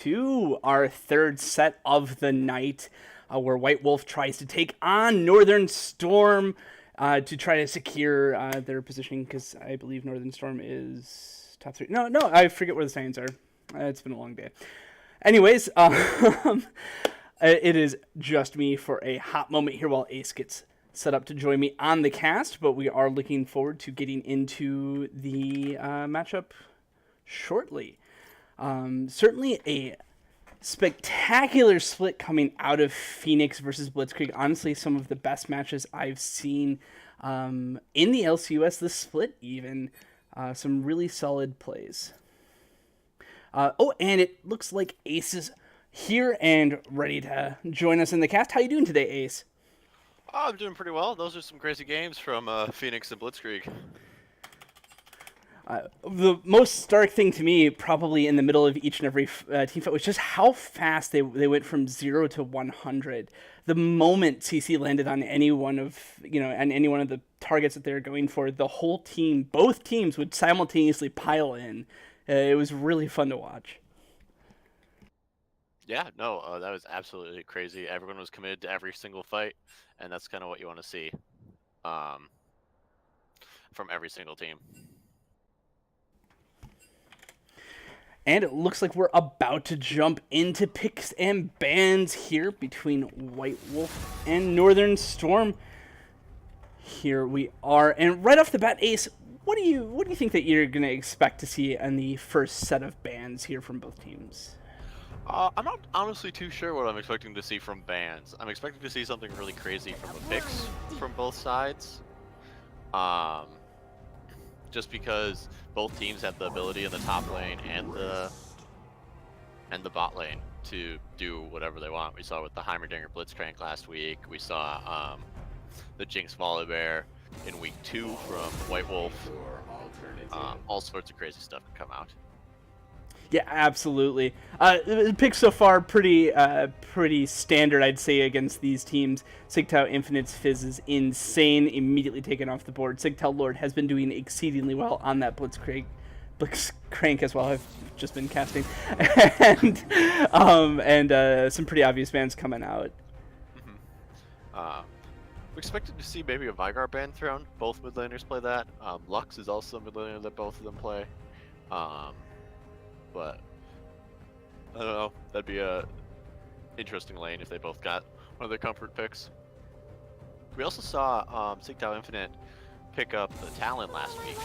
To our third set of the night, where White Wolf tries to take on Northern Storm to try to secure their positioning, because I believe Northern Storm is top three. No, I forget where the standings are. It's been a long day. Anyways, it is just me for a hot moment here while Ace gets set up to join me on the cast, but we are looking forward to getting into the matchup shortly. Certainly a spectacular split coming out of Phoenix versus Blitzkrieg. Honestly, some of the best matches I've seen in the LCUS this split even. Some really solid plays. And it looks like Ace is here and ready to join us in the cast. How you doing today, Ace? Oh, I'm doing pretty well. Those are some crazy games from Phoenix and Blitzkrieg. The most stark thing to me, probably in the middle of each and every team fight, was just how fast they went from 0 to 100. The moment CC landed on any one of the targets that they were going for, the whole team, both teams, would simultaneously pile in. It was really fun to watch. Yeah, no, that was absolutely crazy. Everyone was committed to every single fight, and that's kind of what you want to see from every single team. And it looks like we're about to jump into picks and bans here between White Wolf and Northern Storm. Here we are, and right off the bat, Ace, what do you think that you're gonna expect to see in the first set of bans here from both teams? I'm not honestly too sure what I'm expecting to see from bans. I'm expecting to see something really crazy from the picks from both sides. Just because both teams have the ability in the top lane and the bot lane to do whatever they want. We saw with the Heimerdinger Blitzcrank last week. We saw the Jinx Volibear in week 2 from White Wolf. All sorts of crazy stuff can come out. Yeah, absolutely. The picks so far pretty standard, I'd say, against these teams. Sigtao Infinite's Fizz is insane, immediately taken off the board. Sigtao Lord has been doing exceedingly well on that Blitzcrank as well. I've just been casting, and some pretty obvious bans coming out. We expected to see maybe a Vygar ban thrown. Both mid laners play that. Lux is also a mid laner that both of them play. But I don't know. That'd be a interesting lane if they both got one of their comfort picks. We also saw Sigtao Infinite pick up the Talon last week,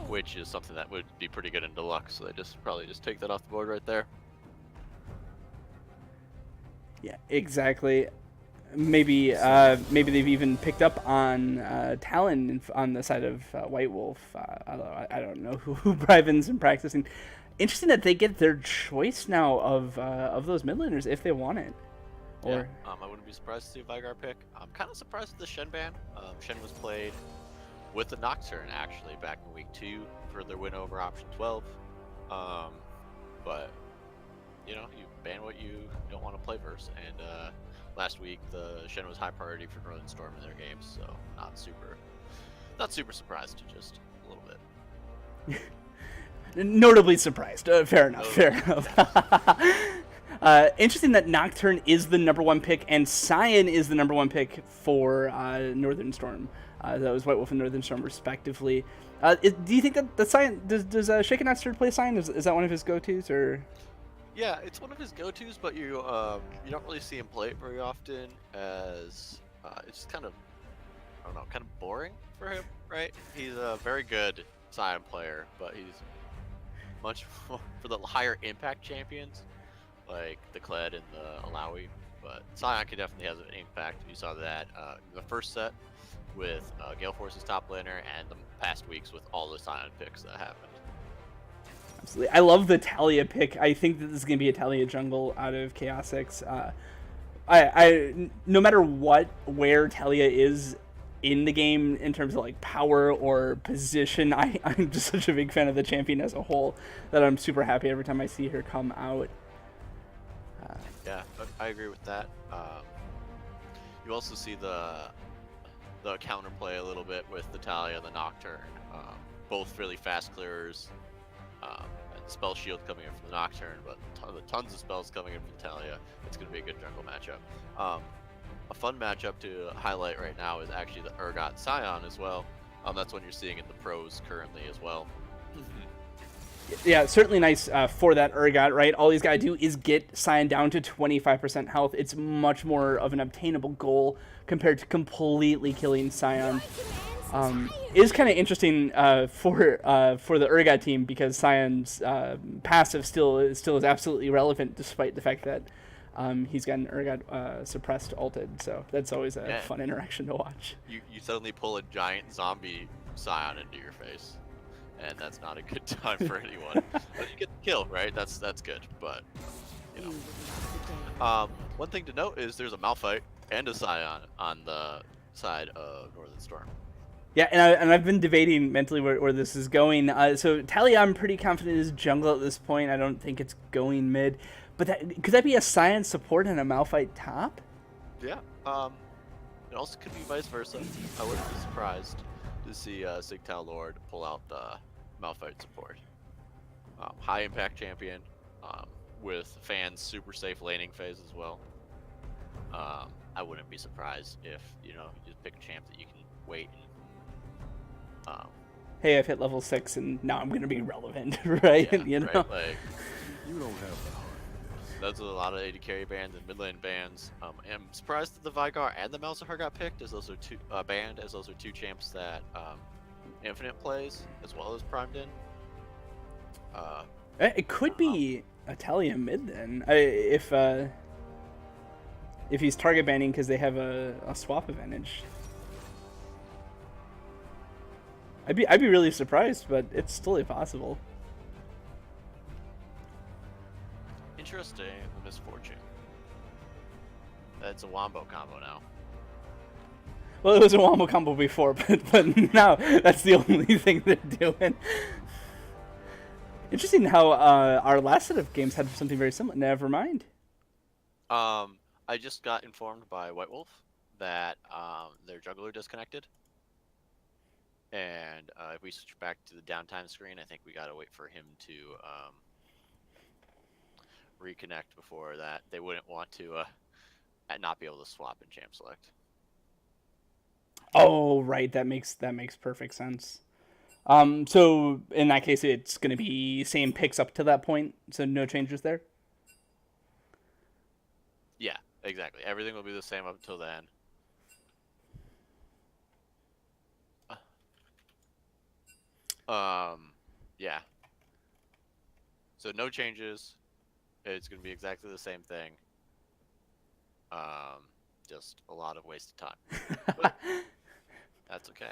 which is something that would be pretty good in Deluxe. So they probably just take that off the board right there. Yeah, exactly. Maybe they've even picked up on Talon on the side of White Wolf. Although I don't know who Bryven's been practicing. Interesting that they get their choice now of those mid laners if they want it. Or yeah, I wouldn't be surprised to see a Vygar pick. I'm kind of surprised at the Shen ban. Shen was played with the Nocturne actually back in week 2 for their win over option 12. But you know, you ban what you don't want to play versus, and last week the Shen was high priority for Northern Storm in their games, so not super surprised, just a little bit. Notably surprised. Fair enough. Interesting that Nocturne is the #1 pick and Cyan is the #1 pick for Northern Storm. That was White Wolf and Northern Storm respectively. Do you think that the Cyan does Shaken Not Stirred play Cyan? Is that one of his go-tos or? Yeah, it's one of his go-tos, but you don't really see him play it very often, as it's kind of, I don't know, kind of boring for him, right? He's a very good Cyan player, but he's much more for the higher impact champions, like the Kled and the Alawi. But Cyan can definitely has an impact. You saw that in the first set with Gale Force's top laner, and the past weeks with all the Cyan picks that happened. Absolutely. I love the Talia pick. I think that this is going to be a Talia jungle out of Chaos 6. I no matter where Talia is in the game in terms of like power or position, I'm just such a big fan of the champion as a whole that I'm super happy every time I see her come out. Yeah, I agree with that. You also see the counterplay a little bit with the Talia and the Nocturne. Both really fast clearers. And spell shield coming in from the Nocturne, but tons of spells coming in from Talia. It's going to be a good jungle matchup. A fun matchup to highlight right now is actually the Urgot Scion as well. That's one you're seeing in the pros currently as well. Yeah, certainly nice for that Urgot, right? All he's got to do is get Scion down to 25% health. It's much more of an obtainable goal compared to completely killing Scion. It is kind of interesting for the Urgot team because Scion's passive still is absolutely relevant despite the fact that he's got an Urgot suppressed ulted. So that's always a fun interaction to watch. You suddenly pull a giant zombie Scion into your face, and that's not a good time for anyone. But you get the kill, right? That's good, but you know. One thing to note is there's a Malphite and a Scion on the side of Northern Storm. Yeah, and I've been debating mentally where this is going. So Talia, I'm pretty confident is jungle at this point. I don't think it's going mid. But could that be a Scion support and a Malphite top? Yeah. It also could be vice versa. I wouldn't be surprised to see Sigtal Lord pull out the Malphite support. High impact champion with fans super safe laning phase as well. I wouldn't be surprised if you just pick a champ that you can wait and hey, I've hit level 6 and now I'm gonna be relevant, right? Yeah, you know, right? Like, you don't have the heart. Those are a lot of AD carry bans and mid lane bans. I'm surprised that the Vigar and the Malzahar got picked, as those are two champs that Infinite plays as well as primed in. It could be Talia mid then, if he's target banning because they have a swap advantage. I'd be really surprised, but it's totally possible. Interesting, the misfortune. That's a wombo combo now. Well, it was a wombo combo before, but now that's the only thing they're doing. Interesting how our last set of games had something very similar. Never mind. I just got informed by White Wolf that their juggler disconnected. And if we switch back to the downtime screen, I think we gotta wait for him to reconnect before that. They wouldn't want to not be able to swap in champ select. Oh, right. That makes perfect sense. So in that case, it's going to be same picks up to that point. So no changes there. Yeah, exactly. Everything will be the same up until then. Yeah. So no changes. It's going to be exactly the same thing. Just a lot of wasted time. But that's okay.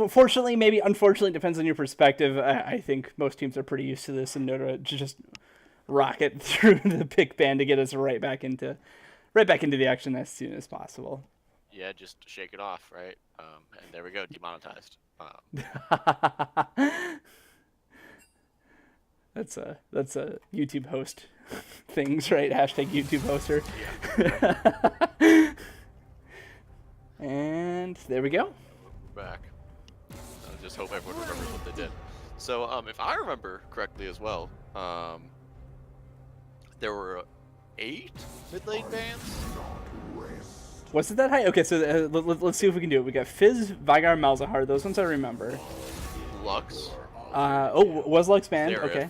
Fortunately, maybe unfortunately, depends on your perspective. I think most teams are pretty used to this and know to just rocket through the pick ban to get us right back into the action as soon as possible. Yeah, just shake it off, right? And there we go, demonetized. That's a YouTube host things, right? Hashtag YouTube hoster. Yeah. And there we go. Back. I just hope everyone remembers what they did. So, if I remember correctly as well, there were 8 mid lane bans. Was it that high? Okay, so let's see if we can do it. We got Fizz, Vigar, Malzahar. Those ones I remember. Lux. Was Lux banned? Zareth. Okay.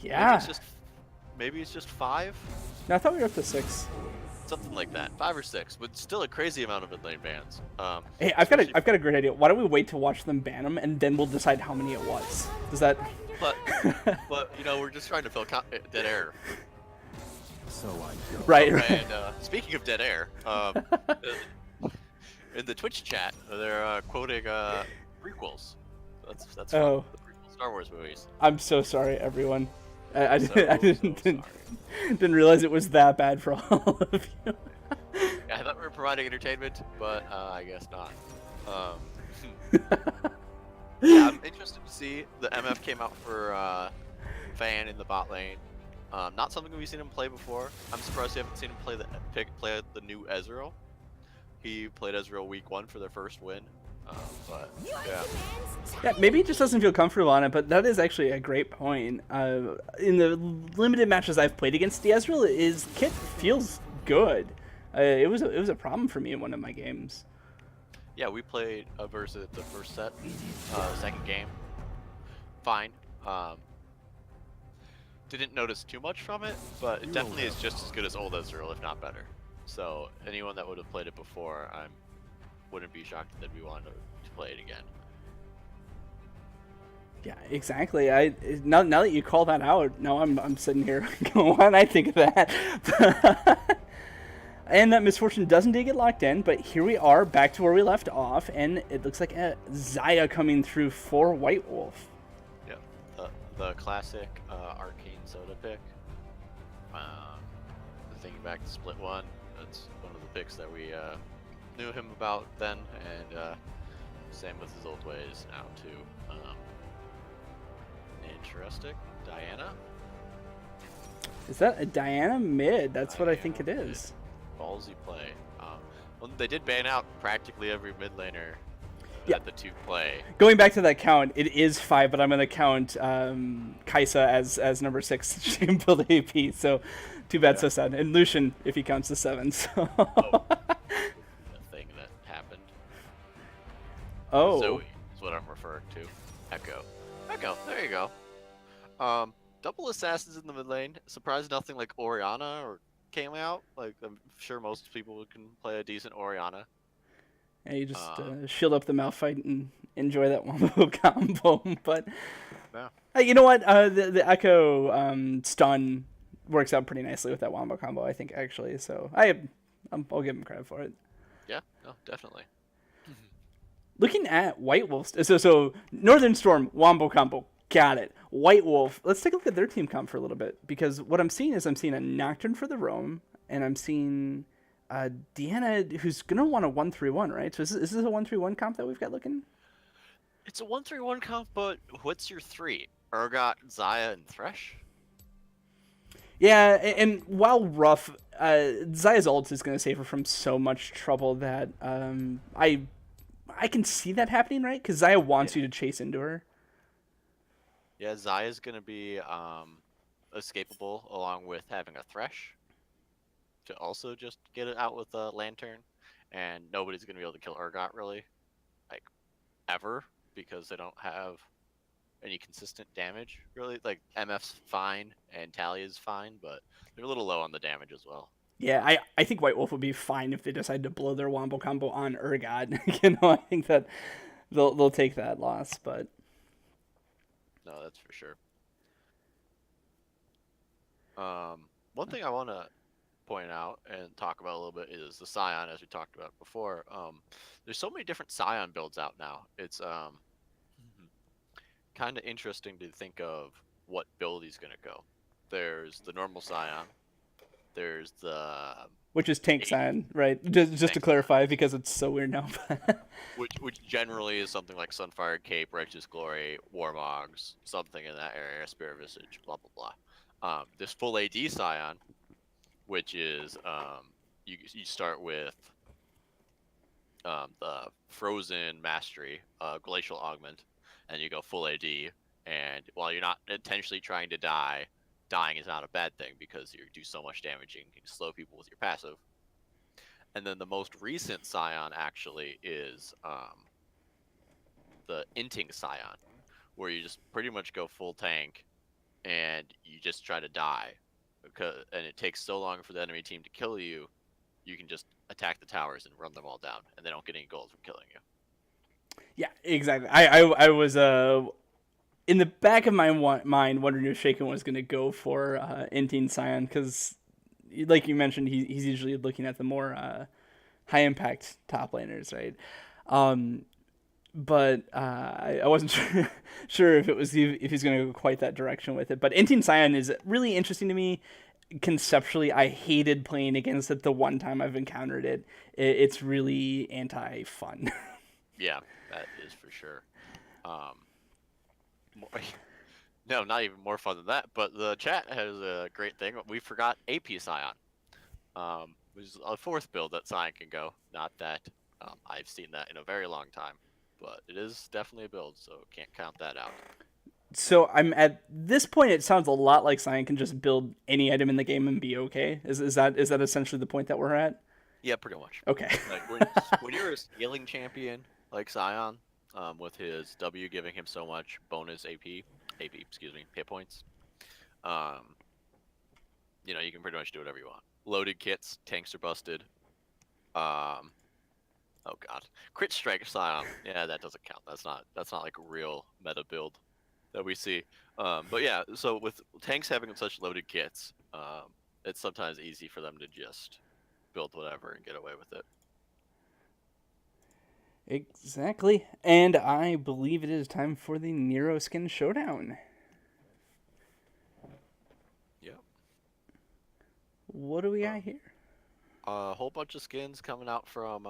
Yeah. Maybe it's just 5. No, I thought we were up to 6. Something like that, 5 or 6, but still a crazy amount of mid lane bans. Hey, I've got a great idea. Why don't we wait to watch them ban them, and then we'll decide how many it was? Does that? But we're just trying to fill dead air. So I go. Right. And speaking of dead air, in the Twitch chat, they're quoting prequels. That's from the prequel Star Wars movies. I'm so sorry, everyone. I didn't realize it was that bad for all of you. Yeah, I thought we were providing entertainment, but I guess not. Yeah, I'm interested to see the MF came out for Fan in the bot lane. Not something we've seen him play before. I'm surprised you haven't seen him play the new Ezreal. He played Ezreal week 1 for their first win But yeah, Yeah, maybe he just doesn't feel comfortable on it, but that is actually a great point. In the limited matches I've played against Diezreal, his kit feels good. It was a problem for me in one of my games. yeah, we played versus the first set, second game, fine. Um, didn't notice too much from it, but it definitely is just as good as old Ezreal, if not better. So anyone that would have played it before, I wouldn't be shocked that we wanted to play it again. Yeah, exactly. Now that you call that out, now I'm sitting here going, why did I think of that? And that Misfortune does indeed get locked in, but here we are back to where we left off, and it looks like a Xayah coming through for White Wolf. Yeah, the classic arcane soda pick. Thinking back to Split 1, that's one of the picks that we knew him about then, and same with his old ways now too. Interesting. Diana? Is that a Diana mid? That's what I Diana think it is. Ballsy play. Well, they did ban out practically every mid laner Yeah. at the 2 play. Going back to that count, it is 5, but I'm going to count Kaisa as number 6. She can build AP, so too bad, Yeah. so sad. And Lucian, if he counts the 7. So. Oh, the thing that happened. Oh. Zoe is what I'm referring to. Echo. Echo, there you go. Double assassins in the mid lane. Surprised nothing like Orianna or came out. Like, I'm sure most people can play a decent Orianna. Yeah, you just shield up the Malphite and enjoy that wombo combo. But Yeah. you know what? The Echo stun works out pretty nicely with that wombo combo, I think, actually. So I'll give him credit for it. Yeah, no, definitely. Looking at White Wolf, so Northern Storm wombo combo, got it. White Wolf, let's take a look at their team comp for a little bit, because what I'm seeing a Nocturne for the Roam, and I'm seeing Deanna, who's gonna want a 1-3-1, right? So is this a 1-3-1 comp that we've got looking? It's a 1-3-1 comp, but what's your 3? Urgot, Xayah, and Thresh? Yeah, and while rough, Xayah's ult is gonna save her from so much trouble that I can see that happening, right? Because Xayah wants you to chase into her. Yeah, Xayah's gonna be escapable along with having a Thresh to also just get it out with a Lantern, and nobody's gonna be able to kill Urgot really, like, ever, because they don't have any consistent damage really. Like, MF's fine and Talia's fine, but they're a little low on the damage as well. Yeah, I think White Wolf would be fine if they decide to blow their wombo combo on Urgot. I think that they'll take that loss, but No, that's for sure. One thing I want to point out and talk about a little bit is the Scion, as we talked about before. There's so many different Scion builds out now. It's kind of interesting to think of what build he's gonna go. There's the normal Scion. There's the which is Tank Scion, right? Just to clarify, because it's so weird now. which generally is something like Sunfire Cape, Righteous Glory, Warmogs, something in that area, Spirit Visage, blah blah blah. This full AD Scion, which is you start with the Frozen Mastery, Glacial Augment, and you go full AD. And while you're not intentionally trying to die, dying is not a bad thing because you do so much damage and you can slow people with your passive. And then the most recent Scion actually is the Inting Scion, where you just pretty much go full tank and you just try to die. And it takes so long for the enemy team to kill you, you can just attack the towers and run them all down, and they don't get any gold from killing you. Yeah, exactly. I was in the back of my mind wondering if Shaken was going to go for Inting Scion, because, like you mentioned, he's usually looking at the more high impact top laners, right? But I wasn't sure if he's going to go quite that direction with it. But Inting Scion is really interesting to me. Conceptually, I hated playing against it the one time I've encountered it. It's really anti-fun. Yeah, that is for sure. No, not even more fun than that. But the chat has a great thing. We forgot AP Scion, which is a fourth build that Scion can go. Not that I've seen that in a very long time. but it is definitely a build, so can't count that out. So I'm at this point. It sounds a lot like Cyan can just build any item in the game and be okay. Is that essentially the point that we're at? Yeah, pretty much. Okay. Like when you're a scaling champion like Scion, with his W giving him so much bonus excuse me, hit points, um, you can pretty much do whatever you want. Loaded kits, tanks are busted. Um, oh god, crit strike Scion. Yeah, that doesn't count. That's not like a real meta build that we see. But yeah, so with tanks having such loaded kits, it's sometimes easy for them to just build whatever and get away with it. Exactly. And I believe it is time for the Nero Skin Showdown. Yeah. What do we got here? A whole bunch of skins coming out from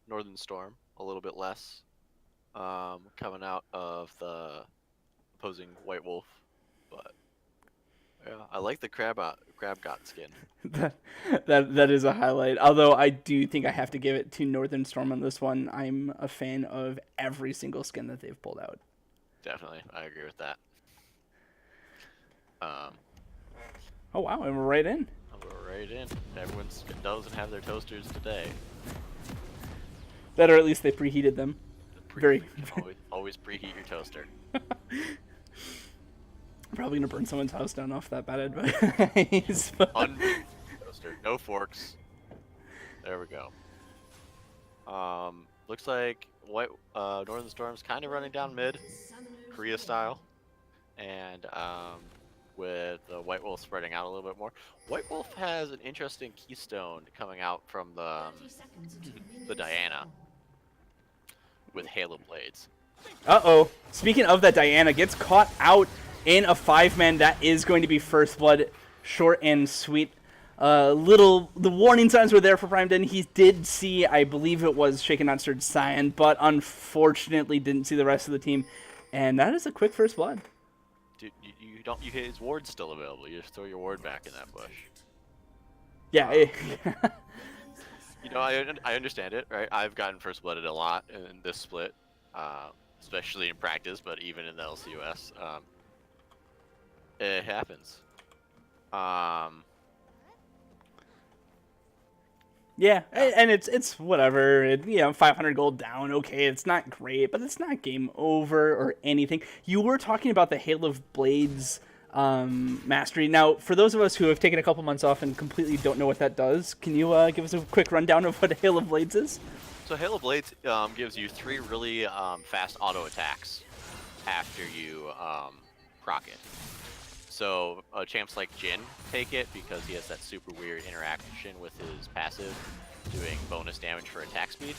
Northern Storm, a little bit less. Coming out of the opposing White Wolf, but yeah, I like the Crab God skin. that is a highlight. Although I do think I have to give it to Northern Storm on this one. I'm a fan of every single skin that they've pulled out. Definitely, I agree with that. Oh wow, and we're right in. We're right in. Everyone doesn't have their toasters today. That, or at least they preheated them. Very. Always preheat your toaster. Probably gonna burn someone's house down off that bad advice. Toaster, no forks. There we go. Looks like Northern Storm's kind of running down mid, Korea style, and with the White Wolf spreading out a little bit more. White Wolf has an interesting keystone coming out from the Diana with Halo Blades. Uh-oh. Speaking of that, Diana gets caught out in a 5-man. That is going to be First Blood. Short and sweet. The warning signs were there for Prime Den. He did see, I believe it was Shaken Not Stirred Cyan, but unfortunately didn't see the rest of the team. And that is a quick First Blood. Dude, you his ward's still available. You just throw your ward back in that bush. Yeah. I understand it, right? I've gotten First Blooded a lot in this split, especially in practice, but even in the LCUS, it happens. Yeah, and it's whatever. 500 gold down. Okay, it's not great, but it's not game over or anything. You were talking about the Hail of Blades mastery. Now, for those of us who have taken a couple months off and completely don't know what that does, can you give us a quick rundown of what Hail of Blades is? So Hail of Blades gives you 3 really fast auto attacks after you proc it. So champs like Jhin take it because he has that super weird interaction with his passive doing bonus damage for attack speed.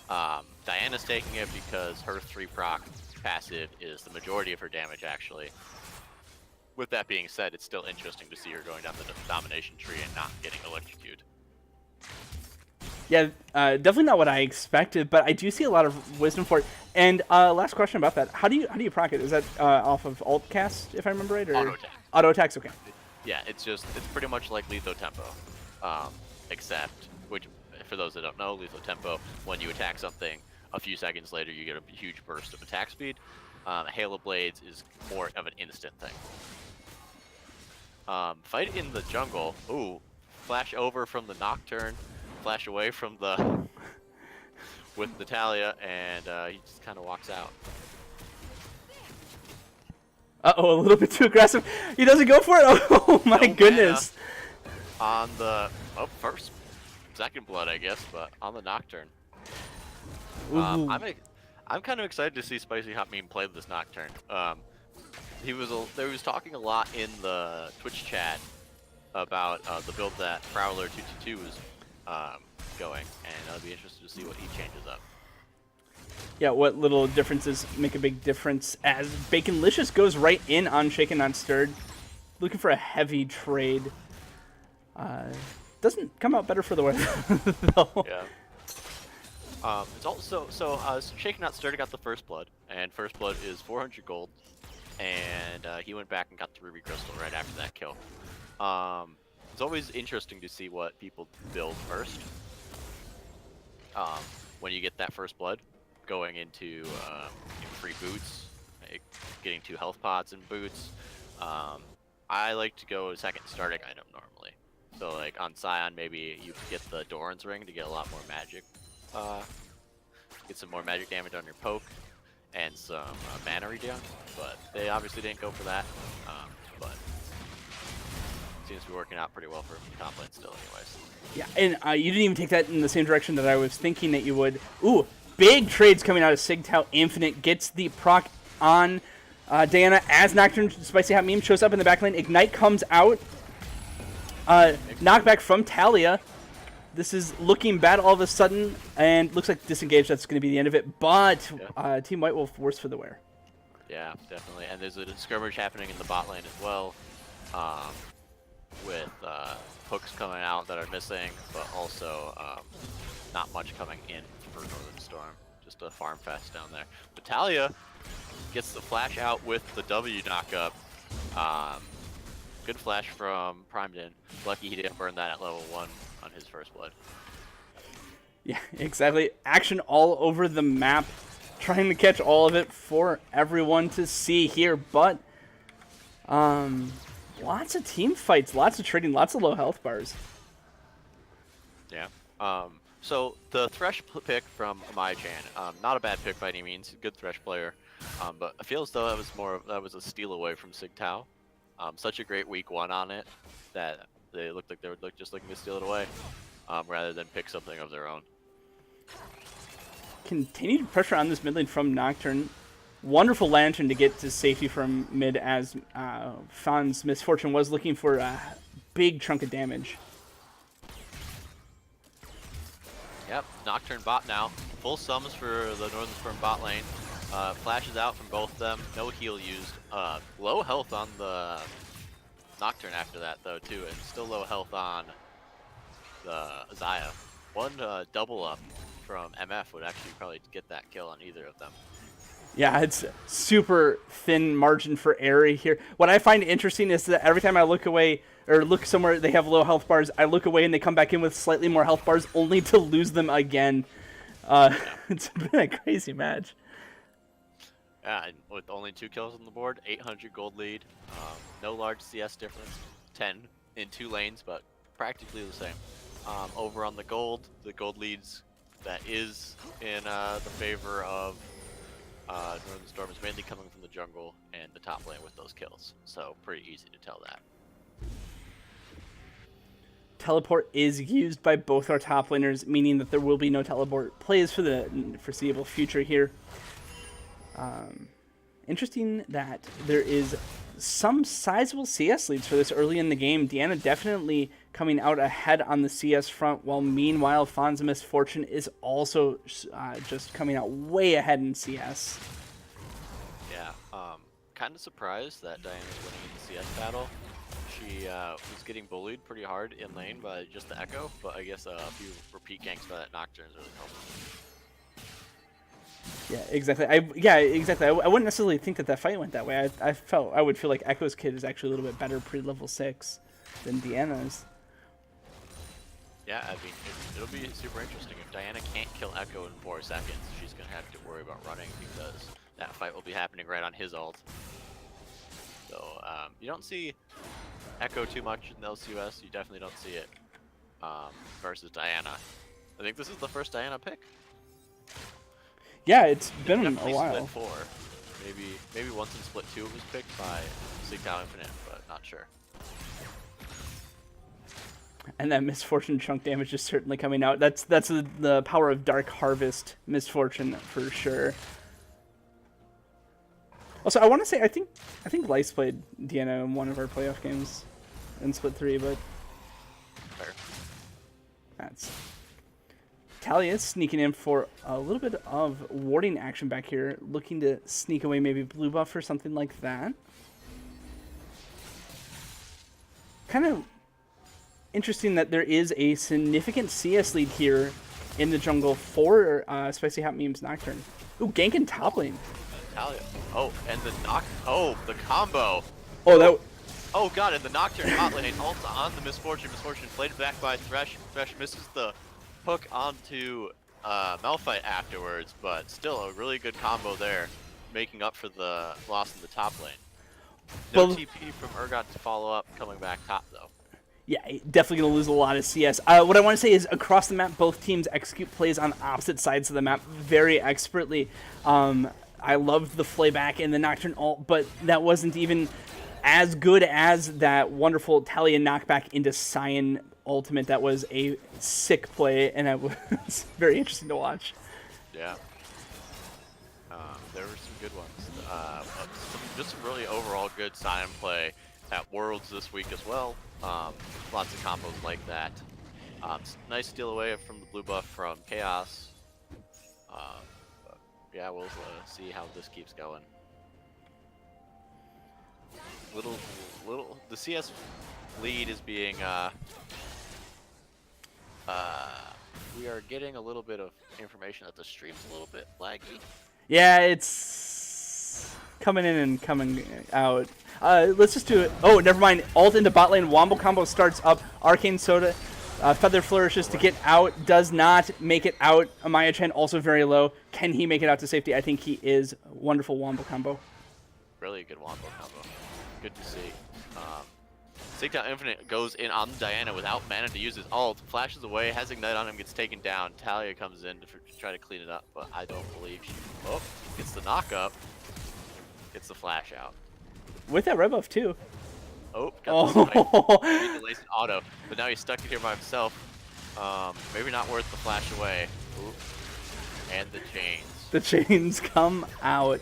Diana's taking it because her 3 proc passive is the majority of her damage actually. With that being said, it's still interesting to see her going down the domination tree and not getting electrocuted. Yeah, definitely not what I expected, but I do see a lot of wisdom for it. And last question about that: how do you proc it? Is that off of alt cast, if I remember right, or auto attack? Auto attacks, okay. Yeah, it's pretty much like Lethal Tempo, except which for those that don't know, Lethal Tempo, when you attack something, a few seconds later you get a huge burst of attack speed. Hail of Blades is more of an instant thing. Fight in the jungle. Ooh, flash over from the Nocturne. Flash away from the with Natalia, and he just kind of walks out. Uh-oh, a little bit too aggressive. He doesn't go for it. Oh my goodness. On the second blood, I guess, but on the Nocturne. I'm kind of excited to see Spicy Hot Meme play this Nocturne. He was talking a lot in the Twitch chat about the build that Prowler 222 was going, and I'll be interested to see what he changes up. Yeah, what little differences make a big difference as Baconlicious goes right in on Shaken Not Stirred. Looking for a heavy trade. Doesn't come out better for the weather, though. Yeah. It's also, Shaken Not Stirred got the First Blood, and First Blood is 400 gold, and he went back and got the Ruby Crystal right after that kill. It's always interesting to see what people build first when you get that First Blood. going into free boots, like getting 2 health pots and boots. I like to go second starting item normally. So like on Scion, maybe you get the Doran's Ring to get a lot more magic, get some more magic damage on your poke, and some mana regen. But they obviously didn't go for that. But seems to be working out pretty well for top lane still, anyways. Yeah, and you didn't even take that in the same direction that I was thinking that you would. Ooh, big trades coming out of Sigtal. Infinite gets the proc on Diana as Nocturne Spicy Hot Meme shows up in the back lane. Ignite comes out. Knockback from Talia. This is looking bad all of a sudden, and looks like disengage. That's going to be the end of it. But Team White Wolf worse for the wear. Yeah, definitely. And there's a skirmish happening in the bot lane as well, with hooks coming out that are missing, but also not much coming in for Northern Storm. Just a farm fest down there. But Talia gets the flash out with the W knockup. Good flash from Primedin. Lucky he didn't burn that at level 1 on his first blood. Yeah, exactly. Action all over the map. Trying to catch all of it for everyone to see here, but lots of team fights, lots of trading, lots of low health bars. Yeah. So the Thresh pick from Mai-Chan, not a bad pick by any means. Good Thresh player, but I feel as though that was a steal away from Sigtal. Such a great week 1 on it that they looked like they were just looking to steal it away, rather than pick something of their own. Continued pressure on this mid lane from Nocturne. Wonderful Lantern to get to safety from mid as Fawn's Misfortune was looking for a big chunk of damage. Yep, Nocturne bot now. Full sums for the Northern Storm bot lane. Flashes out from both of them. No heal used. Low health on the Nocturne after that though too, and still low health on the Xayah. One double up from MF would actually probably get that kill on either of them. Yeah, it's super thin margin for error here. What I find interesting is that every time I look away or look somewhere they have low health bars, I look away and they come back in with slightly more health bars only to lose them again. It's been a crazy match. Yeah, and with only 2 kills on the board, 800 gold lead. No large CS difference, 10 in 2 lanes, but practically the same. Over on the gold leads that is in the favor of Northern Storm is mainly coming from the jungle and the top lane with those kills. So pretty easy to tell that. Teleport is used by both our top laners, meaning that there will be no teleport plays for the foreseeable future here. Interesting that there is some sizable CS leads for this early in the game. Deanna definitely coming out ahead on the CS front, while meanwhile Fawn's Misfortune is also just coming out way ahead in CS. Yeah, kind of surprised that Diana's winning in the CS battle. She was getting bullied pretty hard in lane by just the Echo, but I guess a few repeat ganks by that Nocturne is really helping. Yeah, exactly. I wouldn't necessarily think that fight went that way. I would feel like Echo's kid is actually a little bit better pre-level 6 than Deanna's. Yeah, I mean, it'll be super interesting. If Diana can't kill Echo in 4 seconds, she's going to have to worry about running because that fight will be happening right on his ult. So, you don't see Echo too much in the LCUS. You definitely don't see it versus Diana. I think this is the first Diana pick. Yeah, it's been a while. Split 4. Maybe once in Split 2 it was picked by Sigtal Infinite, but not sure. And that Misfortune chunk damage is certainly coming out. That's the power of Dark Harvest Misfortune for sure. Also, I want to say I think Lice played Deanna in one of our playoff games in Split 3, but Fair. that's Talia sneaking in for a little bit of warding action back here, looking to sneak away maybe blue buff or something like that. Kind of interesting that there is a significant CS lead here in the jungle for Spicy Hot Meme's Nocturne. Ooh, ganking top lane. Talia. Oh, and the the combo. Oh, that. Oh god, and the Nocturne bot lane ults on the Misfortune. Misfortune played back by Thresh. Thresh misses the hook onto Malphite afterwards, but still a really good combo there, making up for the loss in the top lane. No Well, TP from Urgot to follow up, coming back top though. yeah, definitely going to lose a lot of CS. What I want to say is across the map, both teams execute plays on opposite sides of the map very expertly. I loved the flayback and the Nocturne ult, but that wasn't even as good as that wonderful Talia knockback into Cyan ultimate. That was a sick play, and it was very interesting to watch. Yeah. There were some good ones. Just some really overall good Cyan play at Worlds this week as well. Lots of combos like that. Nice steal away from the blue buff from Chaos. But yeah, we'll see how this keeps going. The CS lead is being we are getting a little bit of information that the stream's a little bit laggy. Yeah, it's coming in and coming out. Let's just do it. Oh, never mind. Ult into bot lane. Wombo combo starts up. Arcane Soda. Feather flourishes to get out. Does not make it out. Amaya Chen also very low. Can he make it out to safety? I think he is. Wonderful Wombo combo. Really good Wombo combo. Good to see. Sigtal Infinite goes in on Diana without mana to use his ult. Flashes away, has Ignite on him, gets taken down. Talia comes in to try to clean it up, but I don't believe she... Oh, gets the knock up. Gets the flash out. With that red buff, too. Oh, got the spike. He lays an auto, but now he's stuck here by himself. Maybe not worth the flash away. Ooh. And the chains. The chains come out.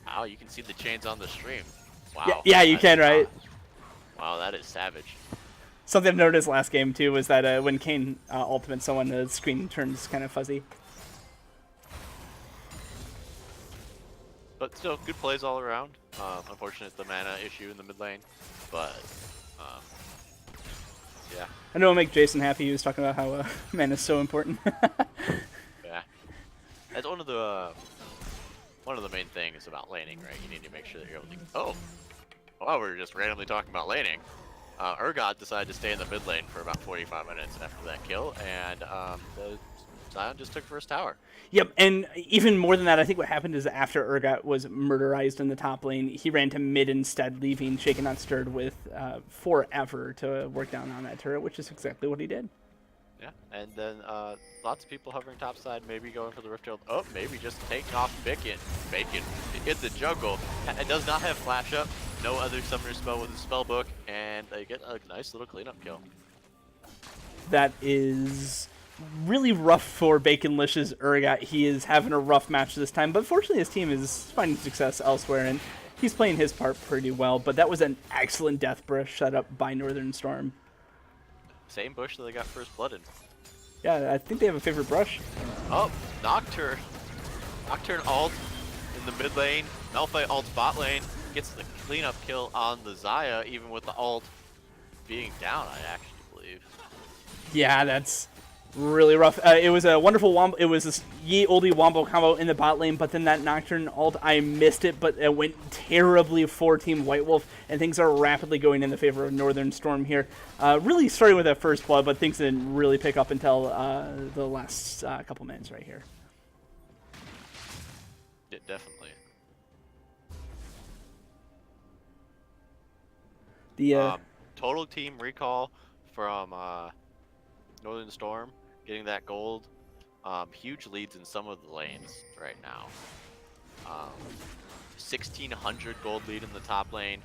Wow, you can see the chains on the stream. Wow. Yeah, you can, right? Wow, that is savage. Something I noticed last game, too, was that when Kayn ultimate someone, the screen turns kind of fuzzy. But still, good plays all around. Unfortunate the mana issue in the mid lane, but yeah. I know it'll make Jason happy. He was talking about how mana is so important. Yeah, that's one of the main things about laning, right? You need to make sure that you're able to. Oh, well, we were just randomly talking about laning. Urgot decided to stay in the mid lane for about 45 minutes after that kill, and the Zion just took first tower. Yep, and even more than that, I think what happened is after Urgot was murderized in the top lane, he ran to mid instead, leaving Shaken Not Stirred with forever to work down on that turret, which is exactly what he did. Yeah, and then lots of people hovering topside, maybe going for the Rift Herald. Oh, maybe just taking off Bacon in the jungle. It does not have flash up, no other summoner spell with a spell book, and they get a nice little cleanup kill. That is really rough for Baconlicious Urgot. He is having a rough match this time, but fortunately his team is finding success elsewhere, and he's playing his part pretty well. But that was an excellent death brush set up by Northern Storm. Same bush that they got first blood in. Yeah, I think they have a favorite brush. Oh, Nocturne. Nocturne ult in the mid lane. Malphite ult bot lane. Gets the cleanup kill on the Xayah, even with the ult being down, I actually believe. Yeah, that's really rough. It was a wonderful wombo. It was this ye oldie wombo combo in the bot lane, but then that Nocturne ult, I missed it, but it went terribly for Team White Wolf, and things are rapidly going in the favor of Northern Storm here. Really starting with that first blood, but things didn't really pick up until the last couple minutes right here. Yeah, definitely. The total team recall from Northern Storm, getting that gold. Huge leads in some of the lanes right now. 1,600 gold lead in the top lane,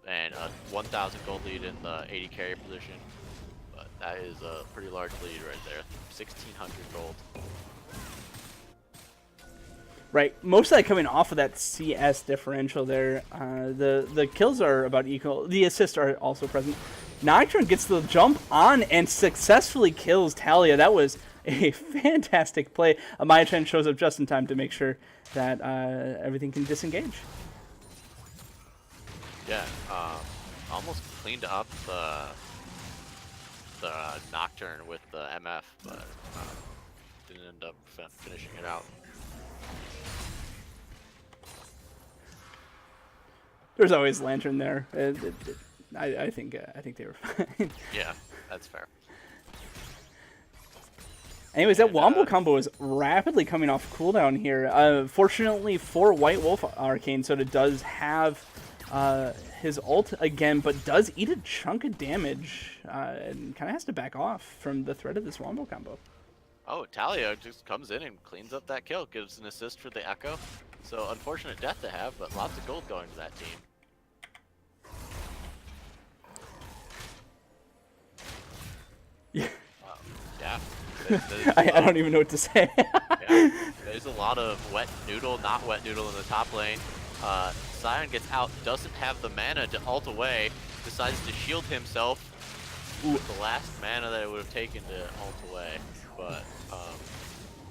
and a 1,000 gold lead in the 80 carry position. But that is a pretty large lead right there. 1,600 gold. Right, most of that coming off of that CS differential there. The kills are about equal. The assists are also present. Nocturne gets the jump on and successfully kills Talia. That was a fantastic play. Amaya Chen shows up just in time to make sure that everything can disengage. Yeah, almost cleaned up the Nocturne with the MF, but didn't end up finishing it out. There's always Lantern there. I think they were fine. Yeah, that's fair. Anyways, that And, Wombo combo is rapidly coming off cooldown here. Fortunately for White Wolf, Arcane Soda does have his ult again, but does eat a chunk of damage and kind of has to back off from the threat of this Wombo combo. Oh, Talia just comes in and cleans up that kill, gives an assist for the Echo. So unfortunate death to have, but lots of gold going to that team. Yeah. Yeah. I don't even know what to say. Yeah. There's a lot of wet noodle, not wet noodle in the top lane. Sion gets out, doesn't have the mana to ult away, decides to shield himself with the last mana that it would have taken to ult away. But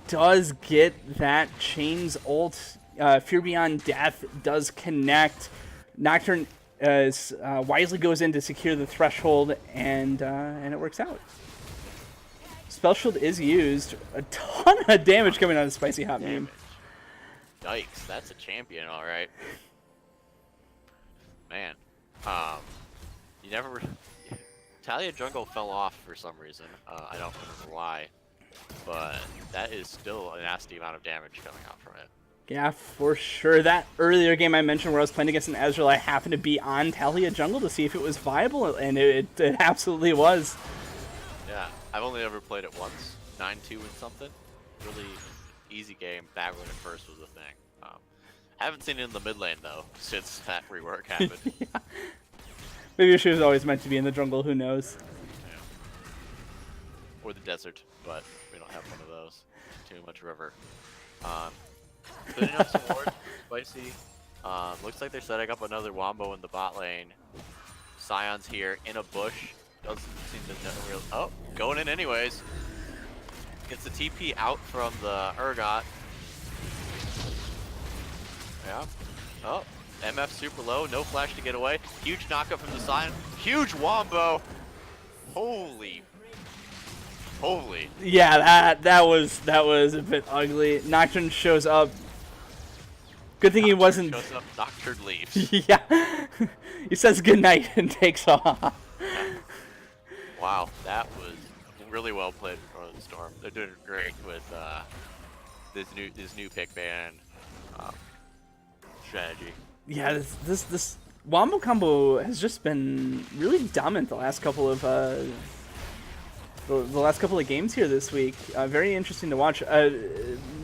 Does get that Chains ult. Fear Beyond Death does connect. Nocturne wisely goes in to secure the threshold, and it works out. Spell Shield is used. A ton of damage coming out of Spicy Hot Meme. yikes, that's a champion, all right. Man, you never. Talia jungle fell off for some reason. I don't remember why, but that is still a nasty amount of damage coming out from it. Yeah, for sure. That earlier game I mentioned where I was playing against an Ezreal, I happened to be on Talia jungle to see if it was viable, and it absolutely was. Yeah, I've only ever played it once, 9-2 and something. Really easy game back when it first was a thing. Haven't seen it in the mid lane though since that rework happened. Yeah. Maybe she was always meant to be in the jungle. Who knows? Yeah. Or the desert, but we don't have one of those. Too much river. Putting up some wards, Spicy. Looks like they're setting up another Wombo in the bot lane. Sion's here in a bush. Doesn't seem to know real. Oh, going in anyways. Gets the TP out from the Urgot. Yeah. Oh, MF super low. No flash to get away. Huge knockup from the Sion. Huge Wombo. Holy. Yeah, that was a bit ugly. Nocturne shows up. Good thing he wasn't. Shows up, Nocturne leaves. Yeah. He says goodnight and takes off. Wow, that was really well played from the Storm. They're doing great with this new pick ban strategy. Yeah, this Wombo combo has just been really dominant the last couple of games here this week. Very interesting to watch.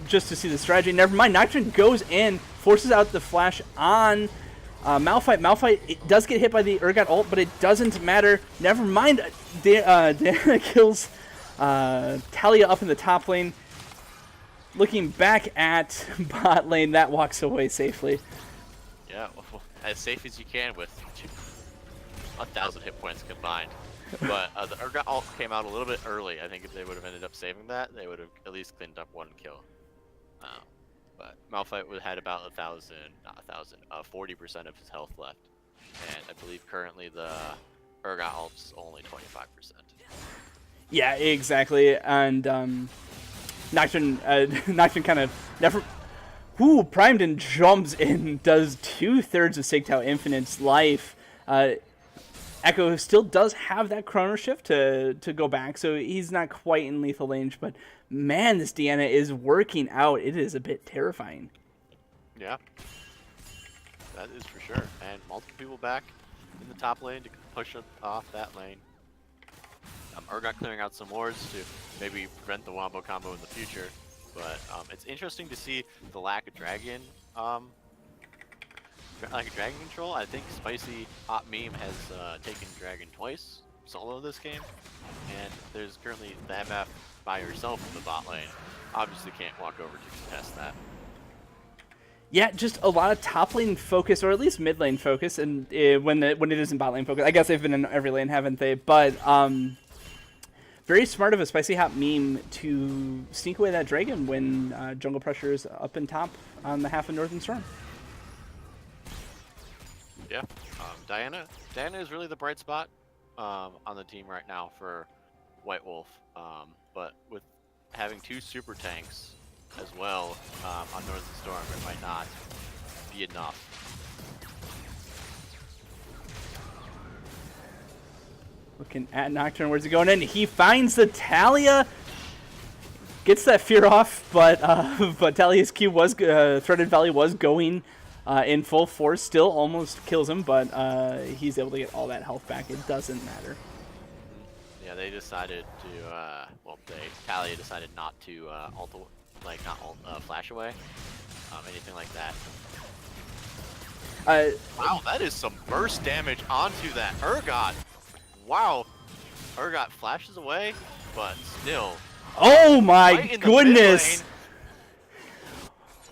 Just to see the strategy. Never mind. Nocturne goes in, forces out the flash on Malphite. Malphite it does get hit by the Urgot ult, but it doesn't matter. Never mind. Diana kills Talia up in the top lane. Looking back at bot lane, that walks away safely. Yeah, well, as safe as you can with 1,000 hit points combined. But the Urgot ult came out a little bit early. I think if they would have ended up saving that, they would have at least cleaned up one kill. But Malphite had about 40% of his health left. And I believe currently the Urgot ult's only 25%. Yeah, exactly. And Nocturne kind of never... primed and jumps in, does 2/3 of Sigtao Infinite's life. Echo still does have that Chrono Shift to go back, so he's not quite in lethal range, but man, this Diana is working out. It is a bit terrifying. Yeah, that is for sure. And multiple people back in the top lane to push up off that lane. Urgot clearing out some wards to maybe prevent the Wombo combo in the future. But it's interesting to see the lack of dragon, dragon control. I think Spicy Hot Meme has taken dragon twice solo this game, and there's currently the MF by herself in the bot lane. Obviously can't walk over to contest that. Yeah, just a lot of top lane focus, or at least mid lane focus, and when it isn't bot lane focus. I guess they've been in every lane, haven't they? But very smart of a Spicy Hot Meme to sneak away that dragon when jungle pressure is up and top on the half of Northern Storm. Yeah, Diana is really the bright spot on the team right now for White Wolf. But with having two super tanks as well on Northern Storm, it might not be enough. Looking at Nocturne, where's he going in? He finds the Talia. gets that fear off, but Talia's Q was Threaded Valley was going in full force. Still almost kills him, but he's able to get all that health back. It doesn't matter. Yeah, they decided to Talia decided not to flash away, anything like that. Wow, that is some burst damage onto that Urgot. Wow, Urgot flashes away, but still. Oh my right goodness!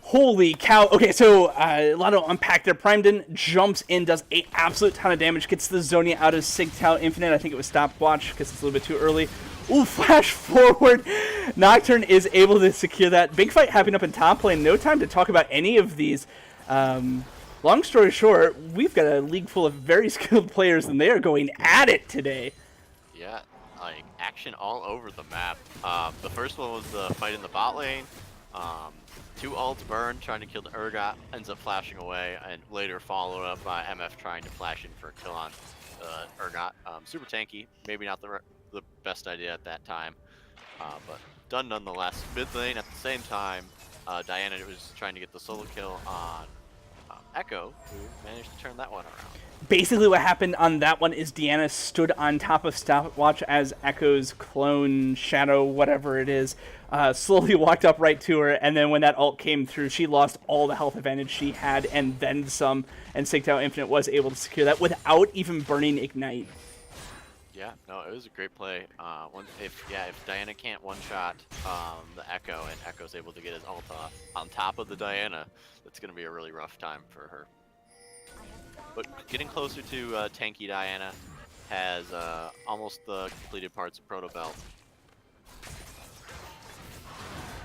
Holy cow. Okay, so a lot to unpack there. Primeden jumps in, does an absolute ton of damage, gets the Zonia out of Sigtal Infinite. I think it was stopwatch because it's a little bit too early. Ooh, flash forward. Nocturne is able to secure that. Big fight happening up in top lane. No time to talk about any of these. Long story short, we've got a league full of very skilled players, and they are going at it today. Yeah, like action all over the map. The first one was the fight in the bot lane. 2 ults burn, trying to kill the Urgot, ends up flashing away, and later followed up by MF trying to flash in for a kill on Urgot. Super tanky, maybe not the best idea at that time, but done nonetheless. Mid lane at the same time, Diana was trying to get the solo kill on Echo, who managed to turn that one around. Basically what happened on that one is Deanna stood on top of stopwatch as Echo's clone, shadow, whatever it is, slowly walked up right to her, and then when that ult came through, she lost all the health advantage she had, and then some, and Sigtal Infinite was able to secure that without even burning Ignite. Yeah, no, it was a great play. If Diana can't one-shot the Echo, and Echo's able to get his ult off on top of the Diana, that's going to be a really rough time for her. But getting closer to tanky Diana has almost the completed parts of Proto Belt.